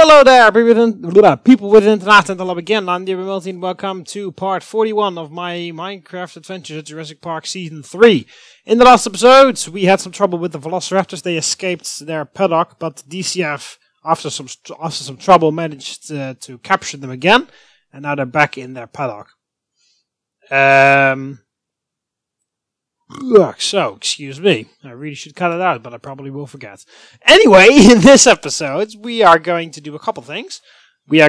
Hello there, people with internet and hello again. I'm TheMBmulti and welcome to part 41 of my Minecraft adventures at Jurassic Park Season 3. In the last episode, we had some trouble with the Velociraptors. They escaped their paddock, but DCF, after some trouble, managed to capture them again. And now they're back in their paddock. So, excuse me, I really should cut it out, but I probably will forget. Anyway, in this episode, we are going to do a couple things. The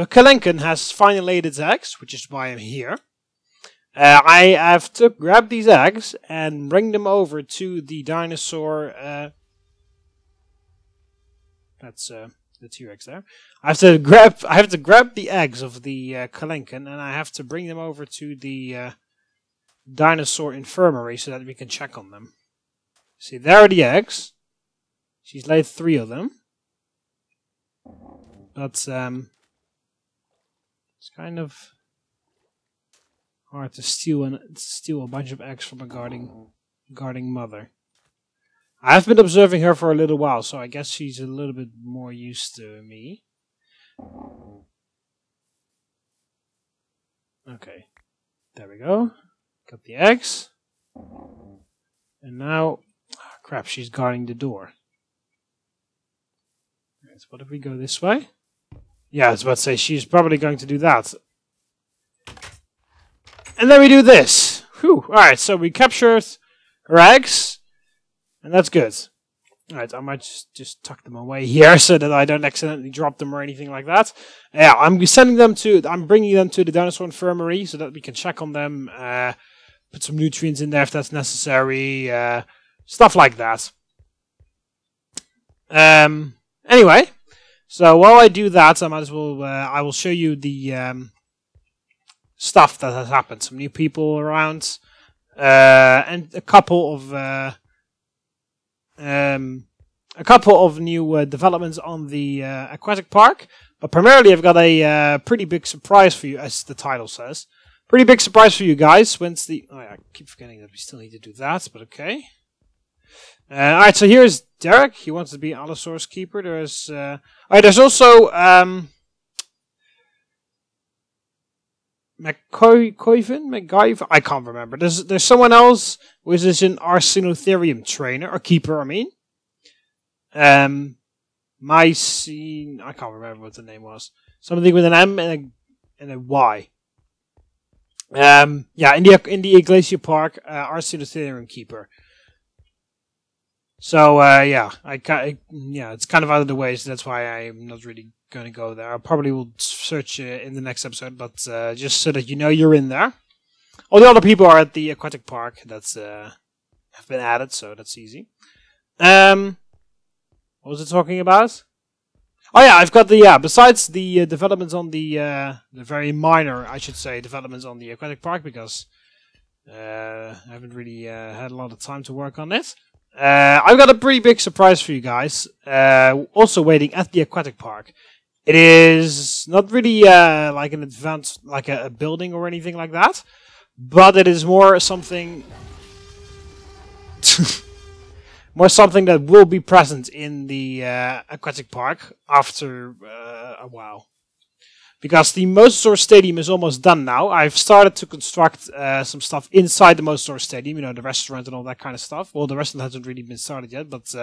Kelenken has finally laid its eggs, which is why I'm here. I have to grab these eggs and bring them over to the dinosaur. That's the T-Rex there. I have to grab the eggs of the Kelenken, and I have to bring them over to the dinosaur infirmary so that we can check on them. See, there are the eggs. She's laid 3 of them. But it's kind of hard to steal a bunch of eggs from a guarding mother. I've been observing her for a little while, so I guess she's a little bit more used to me. Okay, there we go. Got the eggs. And now, crap, she's guarding the door. Right, so what if we go this way? Yeah, I was about to say, she's probably going to do that. And then we do this. Whew. Alright, so we captured her eggs. And that's good. Alright, I might just tuck them away here so that I don't accidentally drop them or anything like that. Yeah, I'm bringing them to the dinosaur infirmary so that we can check on them. Put some nutrients in there if that's necessary. Stuff like that. Anyway, so while I do that, I might as well. I will show you the stuff that has happened. Some new people around, and a couple of new developments on the Aquatic Park. But primarily, I've got a pretty big surprise for you, as the title says. Pretty big surprise for you guys. Oh yeah, I keep forgetting that we still need to do that, but okay. Alright, so here's Derek. He wants to be Allosaurus Keeper. There's also McGyver. I can't remember. There's someone else who is an Arsinotherium trainer or keeper. I mean, Mycene. I can't remember what the name was. Something with an M and a Y. Yeah, in the Glacier Park, Arsinotherium keeper. So yeah, it's kind of out of the way, so that's why I'm not really going to go there. I probably will search in the next episode, but just so that you know you're in there. All the other people are at the Aquatic Park. That's have been added, so that's easy. What was it talking about? Oh yeah, I've got besides the developments on the very minor, I should say, developments on the Aquatic Park, because I haven't really had a lot of time to work on it. I've got a pretty big surprise for you guys, also waiting at the Aquatic Park. It is not really like an advanced, like a building or anything like that, but it is more something... something that will be present in the Aquatic Park after a while. Because the Mosasaurus Stadium is almost done now. I've started to construct some stuff inside the Mosasaurus Stadium, you know, the restaurant and all that kind of stuff. Well, the restaurant hasn't really been started yet, but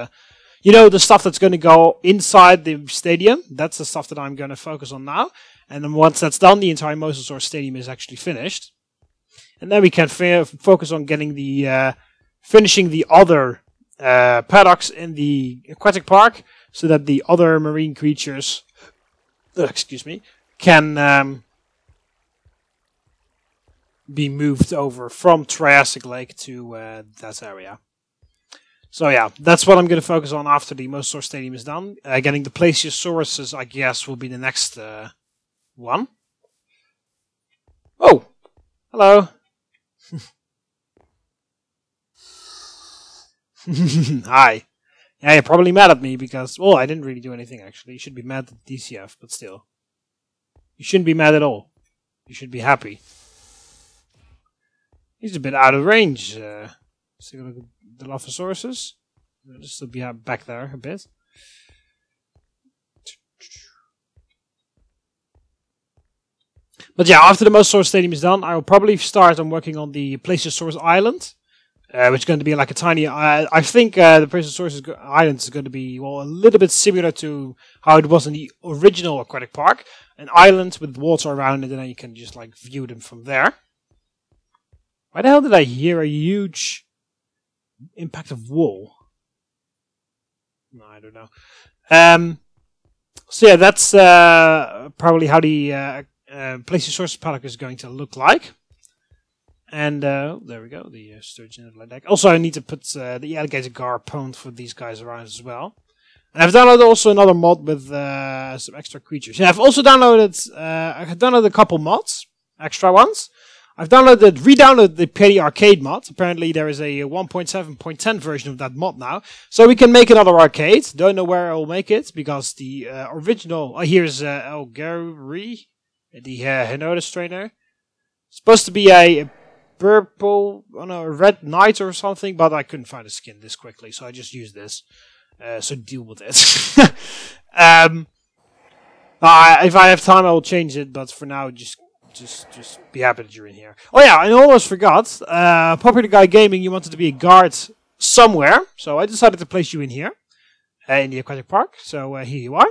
you know, the stuff that's going to go inside the stadium, that's the stuff that I'm going to focus on now. And then once that's done, the entire Mosasaurus Stadium is actually finished. And then we can focus on getting finishing the other paddocks in the Aquatic Park, so that the other marine creatures, can be moved over from Triassic Lake to that area. So yeah, that's what I'm going to focus on after the Mosasaurus Stadium is done. Getting the Plesiosauruses, I guess, will be the next one. Oh, hello. Hi. Yeah, you're probably mad at me because, well, I didn't really do anything actually. You should be mad at DCF, but still. You shouldn't be mad at all. You should be happy. He's a bit out of range. Let's take a look at the Dilophosaurus. Just to be back there a bit. But yeah, after the Mosasaurus Stadium is done, I will probably start on working on the Plesiosaurus Island, which is going to be like a tiny. I think the Plesiosaurus Island is going to be a little bit similar to how it was in the original Aquatic Park, an island with water around it, and then you can just like view them from there. Why the hell did I hear a huge impact of wall? No, I don't know. So yeah, that's probably how the Plesiosaurus paddock is going to look like. And there we go, the sturgeon and deck. Also, I need to put the alligator gar pond for these guys around as well. And I've downloaded also another mod with some extra creatures. Yeah, I've also downloaded. I've downloaded a couple mods, extra ones. I've re-downloaded the Penny Arcade mod. Apparently, there is a 1.7.10 version of that mod now, so we can make another arcade. Don't know where I'll make it because the original. Oh, here's Gary, the Henotus trainer. Supposed to be a purple, a red knight or something, but I couldn't find a skin this quickly, so I just used this. So deal with it. If I have time, I will change it, but for now, just be happy that you're in here. Oh yeah, I almost forgot. Popular Guy Gaming, you wanted to be a guard somewhere, so I decided to place you in here, in the Aquatic Park. So here you are.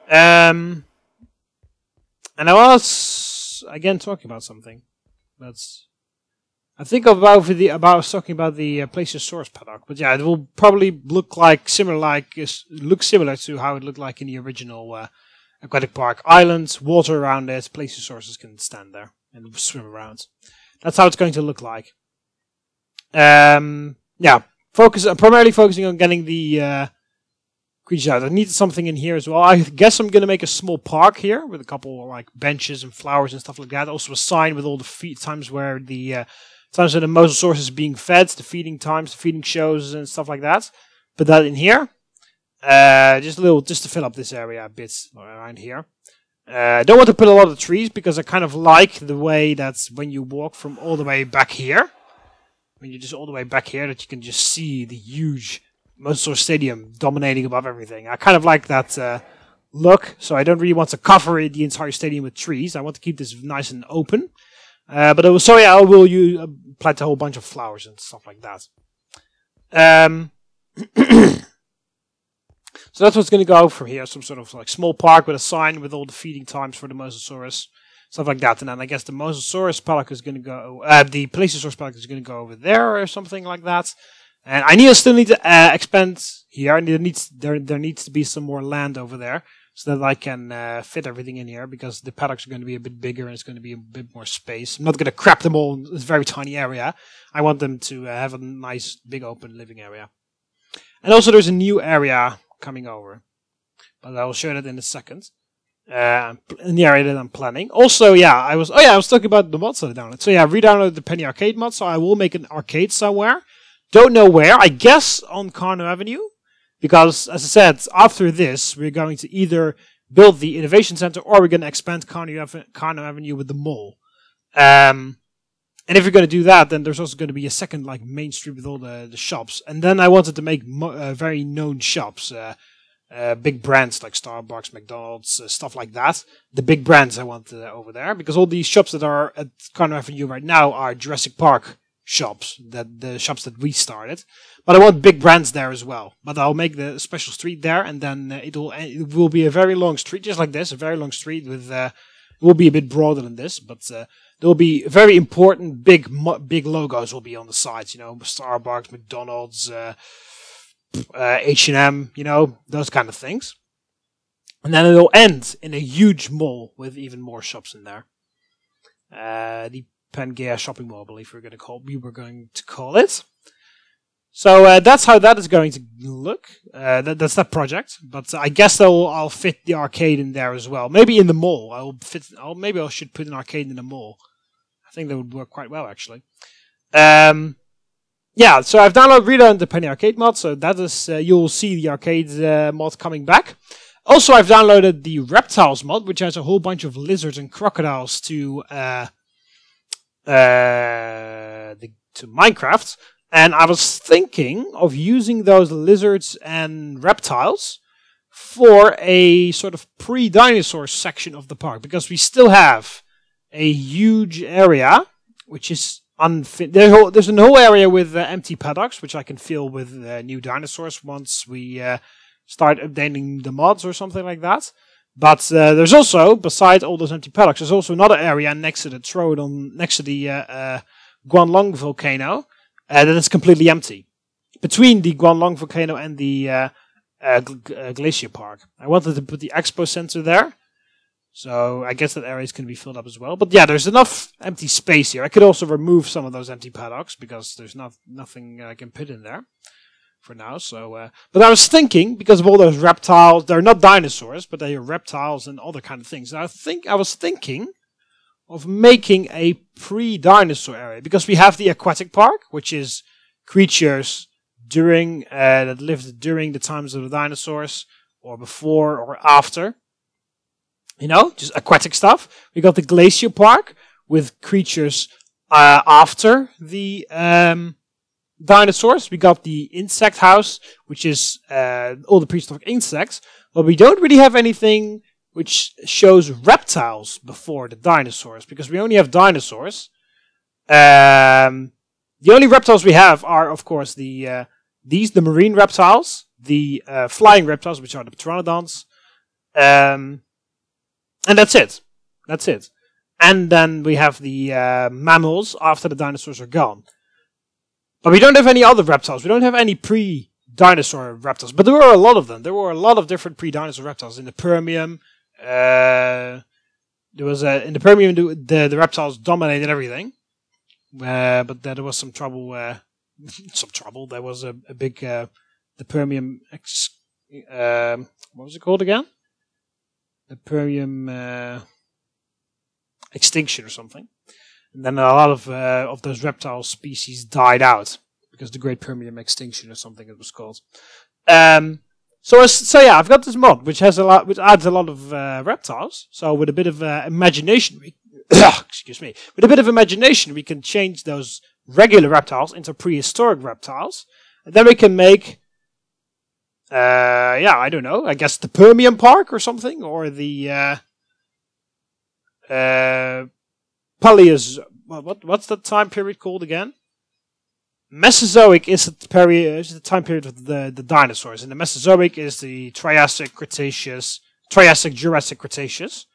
And I was again talking about something. I think I was talking about the Plesiosaurus paddock, but yeah, it will probably look similar to how it looked like in the original Aquatic Park. Islands, water around it, Plesiosauruses can stand there and swim around. That's how it's going to look like. Yeah, primarily focusing on getting the creatures out. I need something in here as well. I guess I'm going to make a small park here with a couple like benches and flowers and stuff like that. Also a sign with all the times where the Mosasaurus is being fed, the feeding times, the feeding shows and stuff like that. Put that in here. Just to fill up this area a bit around here. Don't want to put a lot of trees because I kind of like the way that when you walk from all the way back here, that you can just see the huge Mosasaurus Stadium dominating above everything. I kind of like that look, so I don't really want to cover the entire stadium with trees. I want to keep this nice and open. I will plant a whole bunch of flowers and stuff like that. So that's what's going to go from here. Some sort of like small park with a sign with all the feeding times for the Mosasaurus, stuff like that. And then I guess the Mosasaurus paddock is going to go. The Plesiosaurus paddock is going to go over there or something like that. And I still need to expand here. And there needs to be some more land over there so that I can fit everything in here because the paddocks are going to be a bit bigger and it's going to be a bit more space. I'm not going to crap them all in this very tiny area. I want them to have a nice big open living area. And also there's a new area coming over, but I will show that in a second. In the area that I'm planning. Also, I was talking about the mods that I downloaded. So yeah, I re-downloaded the Penny Arcade mod, so I will make an arcade somewhere. Don't know where. I guess on Carno Avenue, because as I said, after this we're going to either build the Innovation Center or we're going to expand Carno Avenue with the mall. And if you're going to do that, then there's also going to be a second like main street with all the shops. And then I wanted to make very known shops, big brands like Starbucks, McDonald's, stuff like that. The big brands I want over there because all these shops that are at Carno Avenue right now are Jurassic Park shops, the shops that we started. But I want big brands there as well. But I'll make the special street there, and then it will be a very long street, just like this, a very long street with. It will be a bit broader than this, but there will be very important big logos will be on the sides. Starbucks, McDonald's, H&M, those kind of things. And then it'll end in a huge mall with even more shops in there. The Pangea shopping mall, I believe we were going to call it. So that's how that is going to look. That's that project. But I guess I'll fit the arcade in there as well. Maybe in the mall. Maybe I should put an arcade in the mall. I think that would work quite well, actually. So I've redownloaded the Penny Arcade mod. So that is you'll see the arcade mod coming back. Also, I've downloaded the Reptiles mod, which has a whole bunch of lizards and crocodiles to Minecraft. And I was thinking of using those lizards and reptiles for a sort of pre-dinosaur section of the park, because we still have a huge area which is unfinished. There's a whole area with empty paddocks, which I can fill with new dinosaurs once we start updating the mods or something like that. But there's also, beside all those empty paddocks, there's also another area next to the next to the Guanlong volcano that is completely empty. Between the Guanlong volcano and the Glacier Park. I wanted to put the expo center there, so I guess that area is going to be filled up as well. But yeah, there's enough empty space here. I could also remove some of those empty paddocks because there's nothing I can put in there for now. So, but I was thinking, because of all those reptiles, they're not dinosaurs, but they are reptiles and other kind of things. I was thinking of making a pre-dinosaur area, because we have the Aquatic Park, which is creatures that lived during the times of the dinosaurs, or before or after. You know, just aquatic stuff. We got the Glacier Park with creatures after the dinosaurs. We got the Insect House, which is all the prehistoric insects. But we don't really have anything which shows reptiles before the dinosaurs, because we only have dinosaurs. The only reptiles we have are, of course, the marine reptiles, the flying reptiles, which are the pteranodons, and that's it. That's it. And then we have the mammals after the dinosaurs are gone. But we don't have any other reptiles. We don't have any pre-dinosaur reptiles. But there were a lot of them. There were a lot of different pre-dinosaur reptiles in the Permian. There was in the Permian, the reptiles dominated everything. But there was some trouble. Some trouble. There was a big the Permian. What was it called again? The Permian extinction or something. And then a lot of those reptile species died out because the Great Permian extinction or something it was called. So yeah, I've got this mod which adds a lot of reptiles. So with a bit of imagination, excuse me, with a bit of imagination, we can change those regular reptiles into prehistoric reptiles, and then we can make, I don't know, I guess the Permian Park or something, or the what's the time period called again? Mesozoic is the time period of the dinosaurs, and the Mesozoic is the Triassic, Cretaceous, Jurassic, Cretaceous.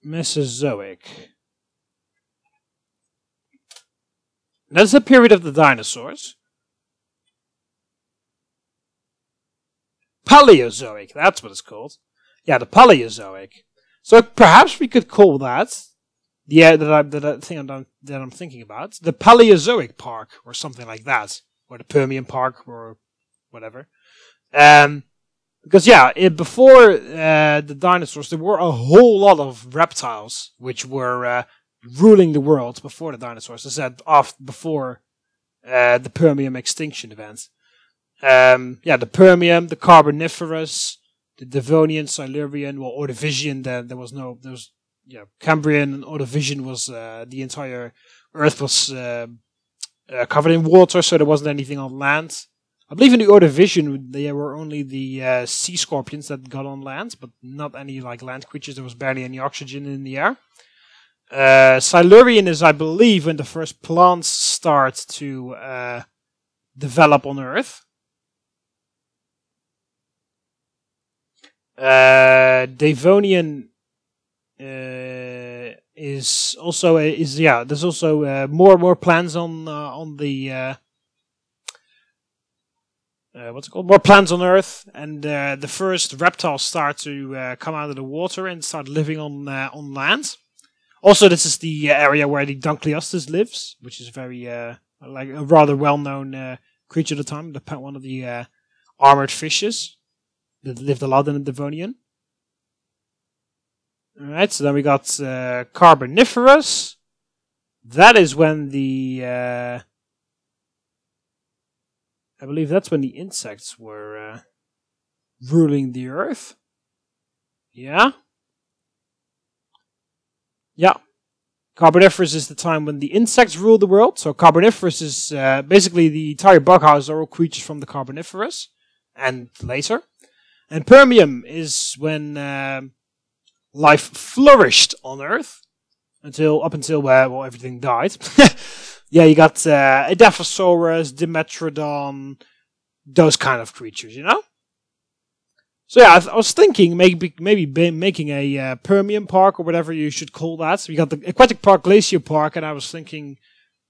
Mesozoic. That's the period of the dinosaurs. Paleozoic, that's what it's called. Yeah, the Paleozoic. So perhaps we could call that that I'm thinking about the Paleozoic Park or something like that, or the Permian Park or whatever. Because before the dinosaurs, there were a whole lot of reptiles which were ruling the world before the dinosaurs. As I said, before the Permian extinction event. The Permian, the Carboniferous, the Devonian, Silurian, Ordovician. There was Cambrian and Ordovician was the entire Earth was covered in water, so there wasn't anything on land. I believe in the Ordovician there were only the sea scorpions that got on land, but not any land creatures. There was barely any oxygen in the air. Silurian is, I believe, when the first plants start to develop on Earth. Devonian is also there's also more plants on the what's it called? More plants on Earth, and the first reptiles start to come out of the water and start living on land. Also, this is the area where the Dunkleosteus lives, which is very a rather well-known creature at the time. One of the armored fishes that lived a lot in the Devonian. Alright, so then we got Carboniferous. That is when I believe that's when the insects were ruling the Earth. Yeah. Yeah. Carboniferous is the time when the insects rule the world. So Carboniferous is basically the entire bughouse are all creatures from the Carboniferous and later. And Permium is when life flourished on Earth up until everything died. Yeah, you got Edaphosaurus, Dimetrodon, those kind of creatures, you know? So yeah, I was thinking maybe making a Permian Park or whatever you should call that. We got the Aquatic Park, Glacier Park, and I was thinking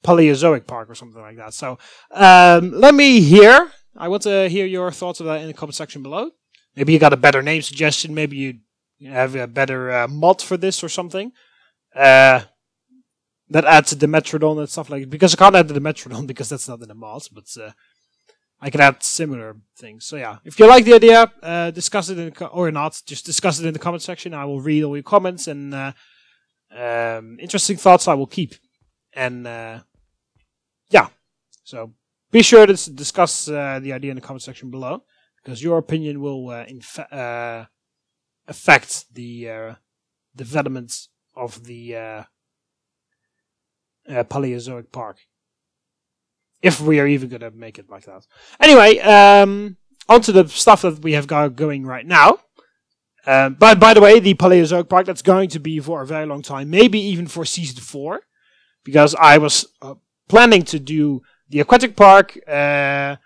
Paleozoic Park or something like that. So let me hear. I want to hear your thoughts of that in the comment section below. Maybe you got a better name suggestion. Maybe you have a better mod for this or something. That adds a Dimetrodon and stuff like that. Because I can't add the Dimetrodon because that's not in the mod, but I can add similar things. So yeah, if you like the idea, discuss it or not, just discuss it in the comment section. I will read all your comments and interesting thoughts I will keep. And yeah, so be sure to discuss the idea in the comment section below, because your opinion will affect the development of the Paleozoic Park. If we are even going to make it like that. Anyway, on to the stuff that we have got going right now. But by the way, the Paleozoic Park, that's going to be for a very long time. Maybe even for Season 4. Because I was planning to do the Aquatic Park and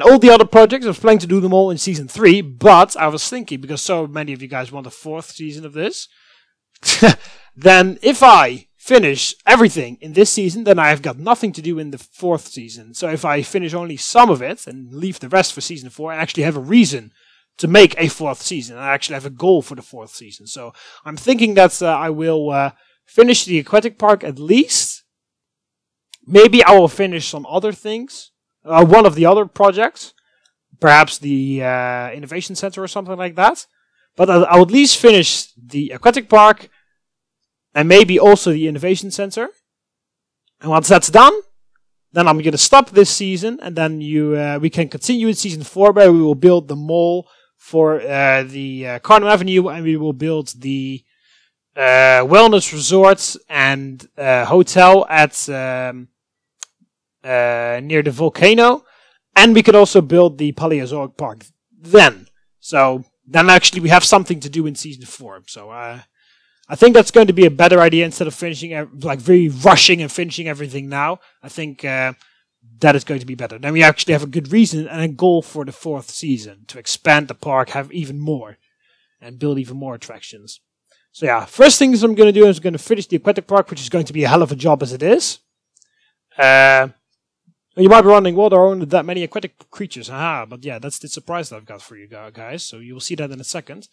all the other projects. I was planning to do them all in Season 3. But I was thinking, because so many of you guys want a 4th season of this. Then if I finish everything in this season, then I have got nothing to do in the 4th season. So if I finish only some of it and leave the rest for Season 4, I actually have a reason to make a 4th season. I actually have a goal for the 4th season. So I'm thinking that I will finish the Aquatic Park at least. Maybe I will finish some other things. One of the other projects. Perhaps the Innovation Center or something like that. But I will at least finish the Aquatic Park. And maybe also the Innovation Center. And once that's done, then I'm going to stop this season. And then we can continue in Season 4, where we will build the mall for the Cardinal Avenue. And we will build the wellness resorts and hotel at near the volcano. And we could also build the Paleozoic Park then. So then actually we have something to do in Season 4. So I think that's going to be a better idea instead of finishing, like very rushing and finishing everything now. I think that is going to be better. Then we actually have a good reason and a goal for the 4th season to expand the park, have even more, and build even more attractions. So yeah, first things I'm going to do is I'm going to finish the Aquatic Park, which is going to be a hell of a job as it is. You might be wondering, well, there are only that many aquatic creatures. Haha, but yeah, that's the surprise that I've got for you guys. So you will see that in a second.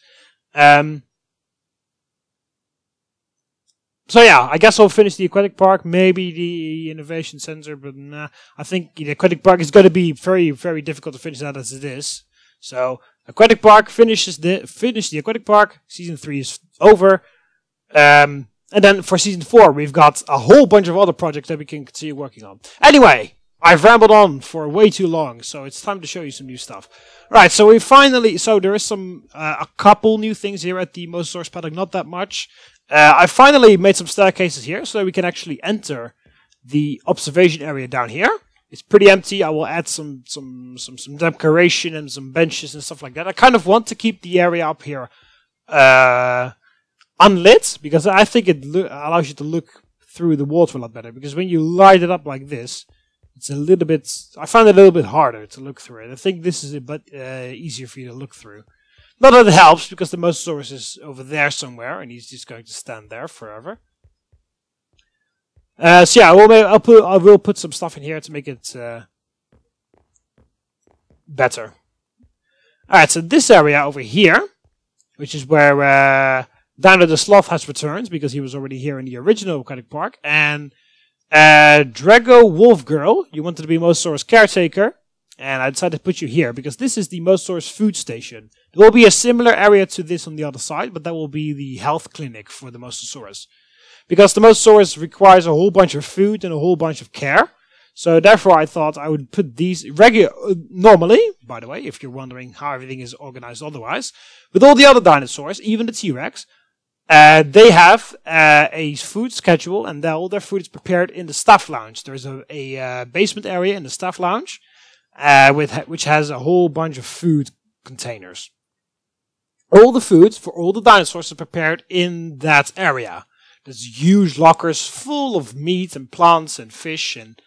So yeah, I guess I'll finish the Aquatic Park, maybe the Innovation Center, but nah, I think the Aquatic Park is going to be very, very difficult to finish that as it is. So Aquatic Park finish the Aquatic Park. Season 3 is over, and then for Season 4 we've got a whole bunch of other projects that we can continue working on. Anyway, I've rambled on for way too long, so it's time to show you some new stuff. Right, so there is a couple new things here at the Mosasaurus paddock, not that much. I finally made some staircases here so that we can actually enter the observation area down here. It's pretty empty. I will add some decoration and some benches and stuff like that. I kind of want to keep the area up here unlit, because I think it allows you to look through the water a lot better. Because when you light it up like this, it's a little bit. I find it a little bit harder to look through it. I think this is a bit easier for you to look through. Not that it helps, because the Mosasaurus is over there somewhere, and he's just going to stand there forever. So yeah, I will put some stuff in here to make it better. Alright, so this area over here, which is where Dino the Sloth has returned, because he was already here in the original Aquatic Park, and Drago Wolf Girl, you wanted to be Mosasaurus caretaker, and I decided to put you here, because this is the Mosasaurus food station. There will be a similar area to this on the other side, but that will be the health clinic for the Mosasaurus. Because the Mosasaurus requires a whole bunch of food and a whole bunch of care. So therefore I thought I would put these normally, by the way, if you're wondering how everything is organized otherwise, with all the other dinosaurs, even the T-Rex, They have a food schedule, and all their food is prepared in the staff lounge. There's a basement area in the staff lounge, which has a whole bunch of food containers. All the food for all the dinosaurs is prepared in that area. There's huge lockers full of meat and plants and fish and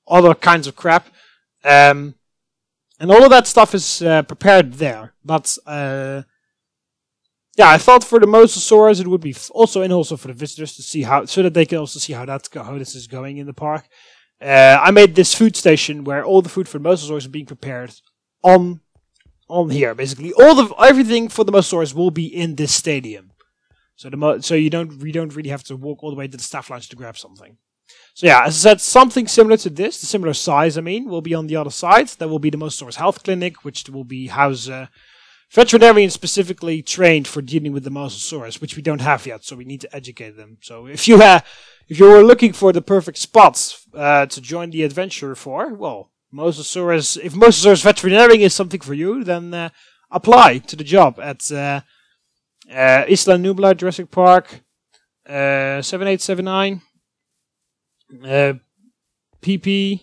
other kinds of crap. And all of that stuff is prepared there. But I thought for the Mosasaurus it would be also for the visitors to see so that they can also see how this is going in the park. I made this food station where all the food for the Mosasaurus is being prepared on here. Basically, everything for the Mosasaurus will be in this stadium. So we don't really have to walk all the way to the staff lounge to grab something. So yeah, as I said, something similar to this, the similar size, will be on the other side. That will be the Mosasaurus Health Clinic, which will be house veterinarians specifically trained for dealing with the Mosasaurus, which we don't have yet, so we need to educate them. So if you were looking for the perfect spots to join the adventure for, well, if Mosasaurus veterinarian is something for you, then apply to the job at Isla Nublar, Jurassic Park, 7879, PP,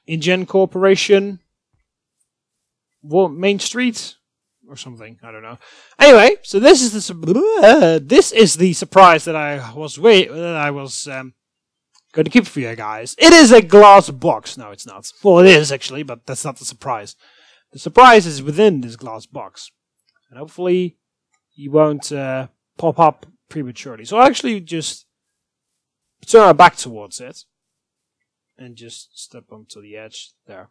InGen Corporation, Main Street, or something. I don't know. Anyway, so this is the surprise that I was going to keep for you guys. It is a glass box. No, it's not. Well, it is actually, but that's not the surprise. The surprise is within this glass box, and hopefully he won't pop up prematurely. So I'll actually just turn our back towards it and just step onto the edge there.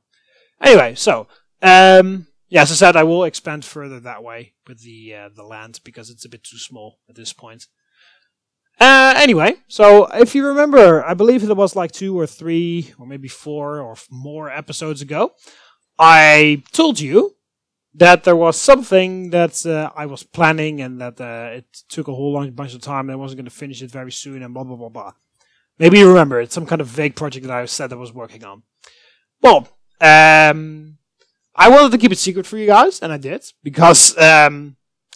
Anyway, so as I said, I will expand further that way with the land because it's a bit too small at this point. Anyway, so if you remember, I believe it was like 2 or 3 or maybe 4 or more episodes ago, I told you that there was something that I was planning and that it took a whole bunch of time and I wasn't going to finish it very soon and blah, blah, blah, blah. Maybe you remember, it's some kind of vague project that I said I was working on. Well, I wanted to keep it secret for you guys, and I did, because I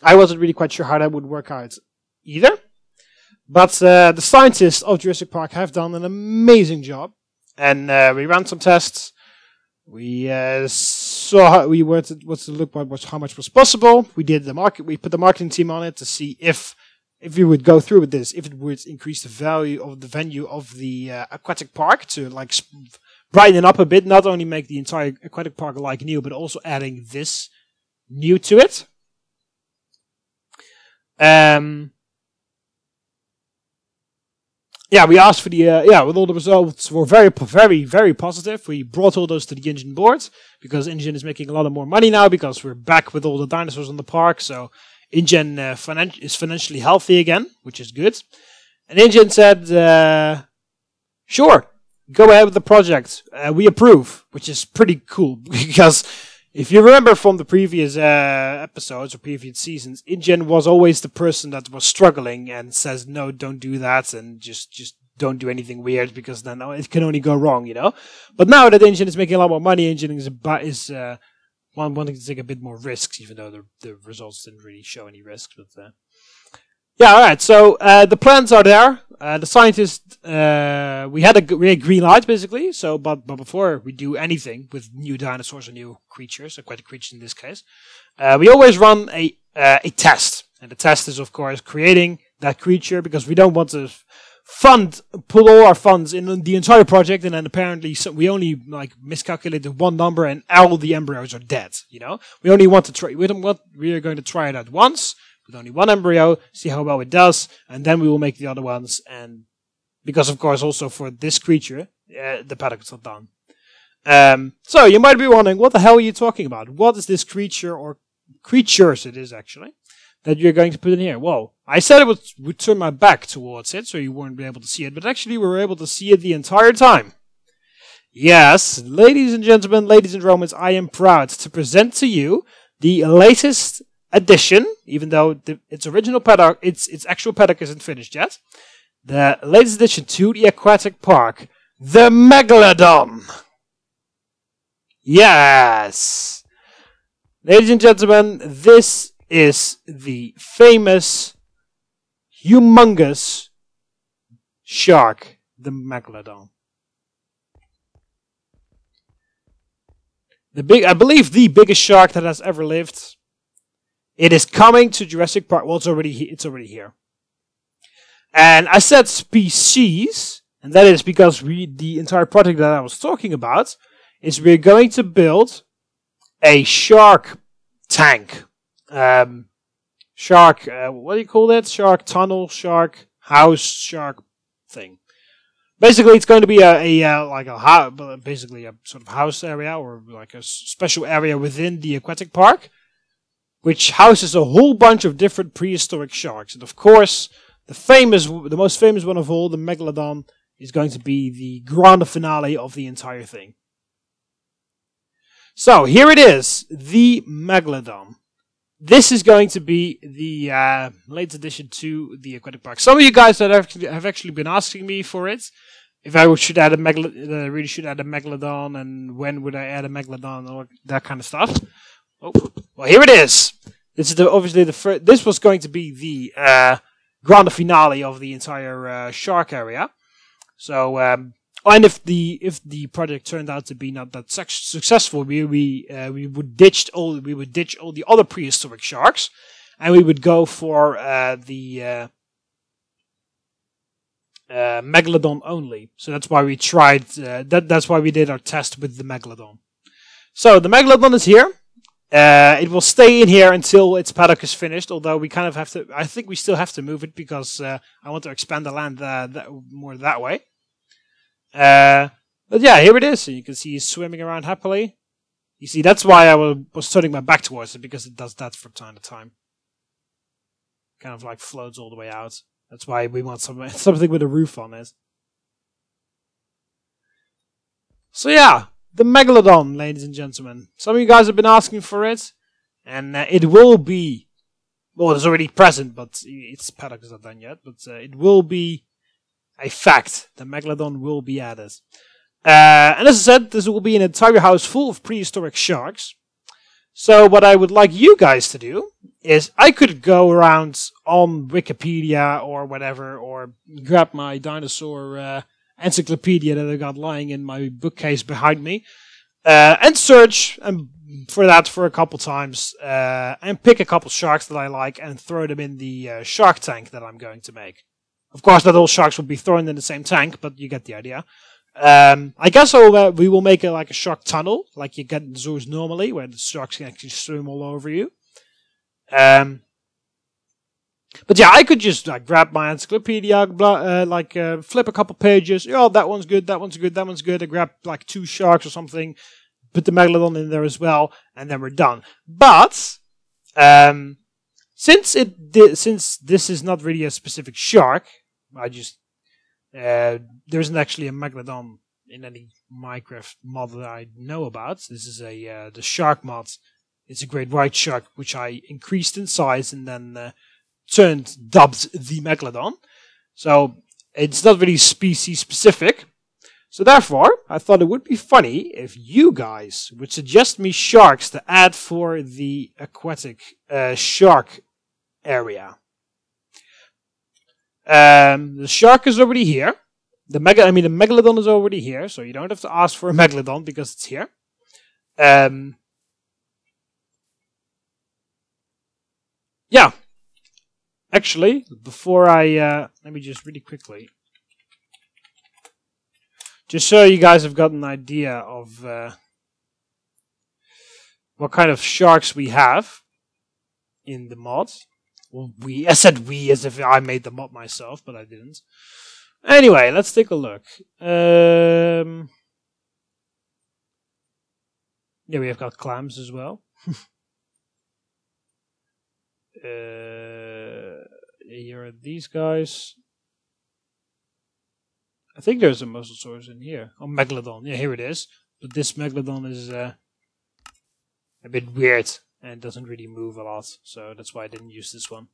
wasn't really quite sure how that would work out either. But the scientists of Jurassic Park have done an amazing job, and we ran some tests. We saw how much was possible. We did we put the marketing team on it to see if we would go through with this, if it would increase the value of the venue of the Aquatic Park to brighten it up a bit, not only make the entire Aquatic Park like new, but also adding this new to it. We asked for with all the results were very, very, very positive. We brought all those to the InGen board because InGen is making a lot more money now because we're back with all the dinosaurs on the park. So InGen is financially healthy again, which is good. And InGen said, sure, go ahead with the project. We approve, which is pretty cool because if you remember from the previous episodes or previous seasons, InGen was always the person that was struggling and says, no, don't do that, and just don't do anything weird because then it can only go wrong, you know? But now that InGen is making a lot more money, InGen is wanting to take a bit more risks, even though the results didn't really show any risks. But alright, so the plans are there. The scientists, we had a green light basically. So, but before we do anything with new dinosaurs or new creatures, aquatic creatures in this case, we always run a test, and the test is of course creating that creature because we don't want to put all our funds in the entire project, and then apparently we only miscalculated one number and all the embryos are dead. You know, we only want to try. We are going to try it out once with only one embryo, see how well it does, and then we will make the other ones. And because, of course, also for this creature, the paddock is not done. So you might be wondering, what the hell are you talking about? What is this creature, or creatures it is actually, that you're going to put in here? Well, I said I would turn my back towards it, so you wouldn't be able to see it, but actually we were able to see it the entire time. Yes, ladies and gentlemen, ladies and Romans, I am proud to present to you the latest addition, even though its original paddock, its actual paddock isn't finished yet. The latest addition to the Aquatic Park, the Megalodon. Yes, Ladies and gentlemen, this is the famous, humongous shark, the Megalodon. I believe the biggest shark that has ever lived. It is coming to Jurassic Park. Well, it's already here. And I said species, and that is because the entire project that I was talking about is we're going to build a shark tank. Shark, what do you call that? Shark tunnel, shark house, shark thing. Basically, it's going to be basically a sort of house area or like a special area within the aquatic park, which houses a whole bunch of different prehistoric sharks. And of course, the most famous one of all, the Megalodon, is going to be the grand finale of the entire thing. So here it is, the Megalodon. This is going to be the latest addition to the aquatic park. Some of you guys that have actually been asking me for it, if I should add a really should add a Megalodon, and when would I add a Megalodon, or that kind of stuff. Oh, well, here it is. This is obviously the first. This was going to be the grand finale of the entire shark area. So, and if the project turned out to be not that successful, we would ditch all the other prehistoric sharks, and we would go for the Megalodon only. So that's why we tried. That's why we did our test with the Megalodon. So the Megalodon is here. It will stay in here until its paddock is finished. Although we kind of have to. I think we still have to move it because I want to expand the land more that way. But yeah, here it is. So you can see he's swimming around happily. You see, that's why I was turning my back towards it, because it does that from time to time. Kind of like floats all the way out. That's why we want something with a roof on it. So yeah, the Megalodon, ladies and gentlemen. Some of you guys have been asking for it, and it will be. Well, it's already present, but its paddock is not done yet. But it will be a fact. The Megalodon will be added. And as I said, this will be an entire house full of prehistoric sharks. So what I would like you guys to do is I could go around on Wikipedia or whatever, or grab my dinosaur encyclopedia that I got lying in my bookcase behind me, and search for that for a couple times, and pick a couple sharks that I like and throw them in the shark tank that I'm going to make. Of course, not all sharks will be thrown in the same tank, but you get the idea. I guess we will make like a shark tunnel, like you get in zoos normally, where the sharks can actually swim all over you. But yeah, I could just grab my encyclopedia, flip a couple pages. Oh, that one's good, that one's good, that one's good. I grab like 2 sharks or something, put the Megalodon in there as well, and then we're done. But since this is not really a specific shark, I just there isn't actually a Megalodon in any Minecraft mod that I know about. This is the shark mod. It's a great white shark, which I increased in size and then dubbed the Megalodon. So it's not really species specific. So therefore, I thought it would be funny if you guys would suggest me sharks to add for the aquatic shark area. The shark is already here. The Megalodon is already here, so you don't have to ask for a Megalodon because it's here. Yeah. Actually, before I let me just really quickly, just so you guys have got an idea of what kind of sharks we have in the mod. Well, I said we as if I made the mod myself, but I didn't. Anyway, let's take a look. Yeah, we have got clams as well. Here are these guys. I think there's a Mosasaurus in here. Oh, Megalodon. Yeah, here it is. But this Megalodon is a bit weird and doesn't really move a lot, so that's why I didn't use this one.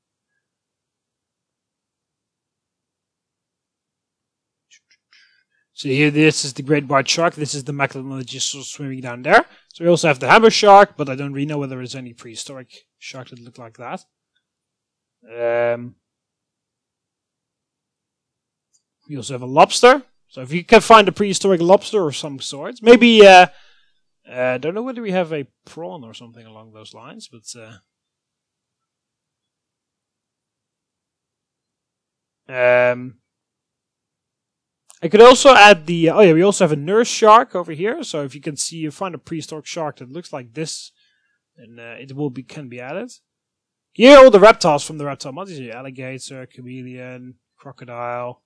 So here, this is the great white shark. This is the megalodon that just saw swimming down there. So we also have the hammer shark, but I don't really know whether there's any prehistoric shark that look like that. We also have a lobster. So if you can find a prehistoric lobster or some sort, maybe I don't know whether we have a prawn or something along those lines, but I could also add the oh yeah, we also have a nurse shark over here. So if you can see, you find a prehistoric shark that looks like this, and it can be added. Here are all the reptiles from the TheMBmulti: alligator, chameleon, crocodile,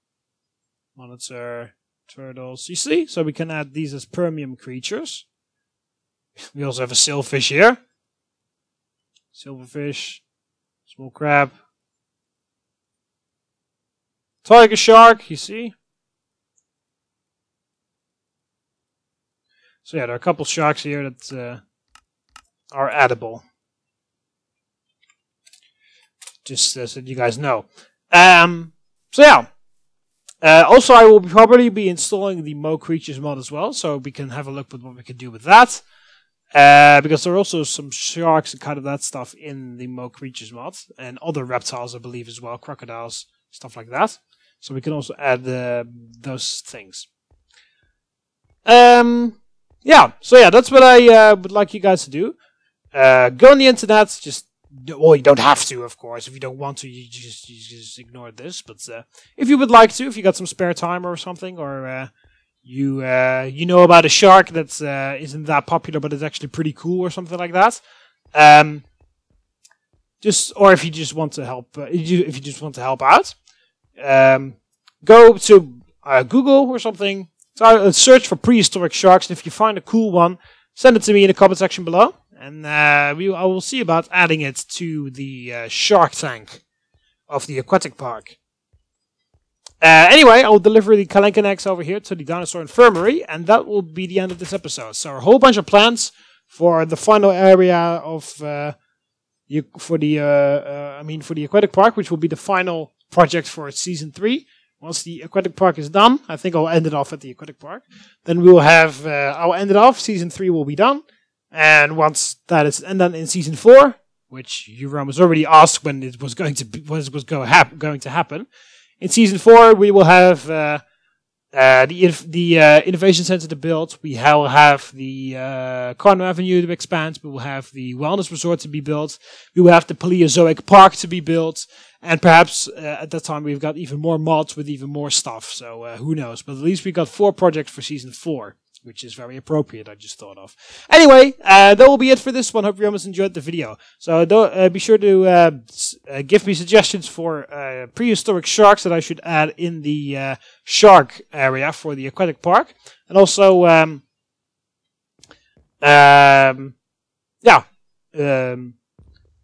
monitor, turtles. You see, so we can add these as premium creatures. We also have a silverfish here, silverfish, small crab, tiger shark. You see. So yeah, there are a couple sharks here that are edible. Just so that you guys know. So yeah. Also, I will probably be installing the Mo Creatures mod as well, so we can have a look at what we can do with that. Because there are also some sharks and kind of that stuff in the Mo Creatures mod, and other reptiles, I believe, as well, crocodiles, stuff like that. So we can also add those things. Yeah, so yeah, that's what I would like you guys to do. Go on the internet, well, you don't have to, of course. If you don't want to, you just ignore this. But if you would like to, if you got some spare time or something, or you know about a shark that isn't that popular but is actually pretty cool or something like that, or if you just want to help, if you just want to help out, go to Google or something. So search for prehistoric sharks, and if you find a cool one, send it to me in the comment section below, and I will see about adding it to the shark tank of the aquatic park. Anyway, I will deliver the Kelenken eggs over here to the dinosaur infirmary, and that will be the end of this episode. So a whole bunch of plans for the final area of for the aquatic park, which will be the final project for season 3. Once the aquatic park is done, I think I'll end it off at the aquatic park. Then we will have, I'll end it off. Season 3 will be done. And once that is, and then in season 4, which Euron was already asked when it was going to happen. In season 4, we will have the innovation center to build. We will have the Cardinal Avenue to expand. We will have the wellness resort to be built. We will have the Paleozoic Park to be built. And perhaps at that time we've got even more mods with even more stuff. So who knows? But at least we got 4 projects for season 4, which is very appropriate, I just thought of. Anyway, that will be it for this one. Hope you almost enjoyed the video. So be sure to give me suggestions for prehistoric sharks that I should add in the shark area for the aquatic park. And also,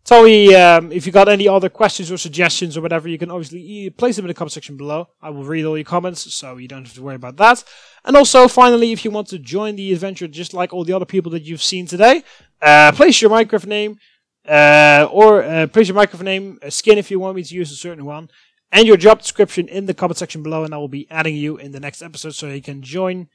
tell me if you got any other questions or suggestions or whatever. You can obviously place them in the comment section below. I will read all your comments, so you don't have to worry about that. And also, finally, if you want to join the adventure just like all the other people that you've seen today, place your Minecraft name, place your Minecraft name, skin if you want me to use a certain one, and your job description in the comment section below, and I will be adding you in the next episode so you can join,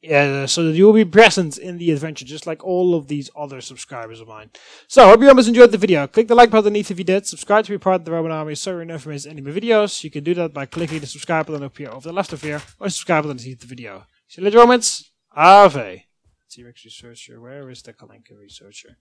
so that you will be present in the adventure, just like all of these other subscribers of mine. So, hope you almost enjoyed the video. Click the like button underneath if you did. Subscribe to be part of the Roman Army so you never miss any of my videos. You can do that by clicking the subscribe button up here over the left of here, or subscribe button underneath the video. See you later, Romans. Ave. T-Rex researcher. Where is the Kelenken researcher?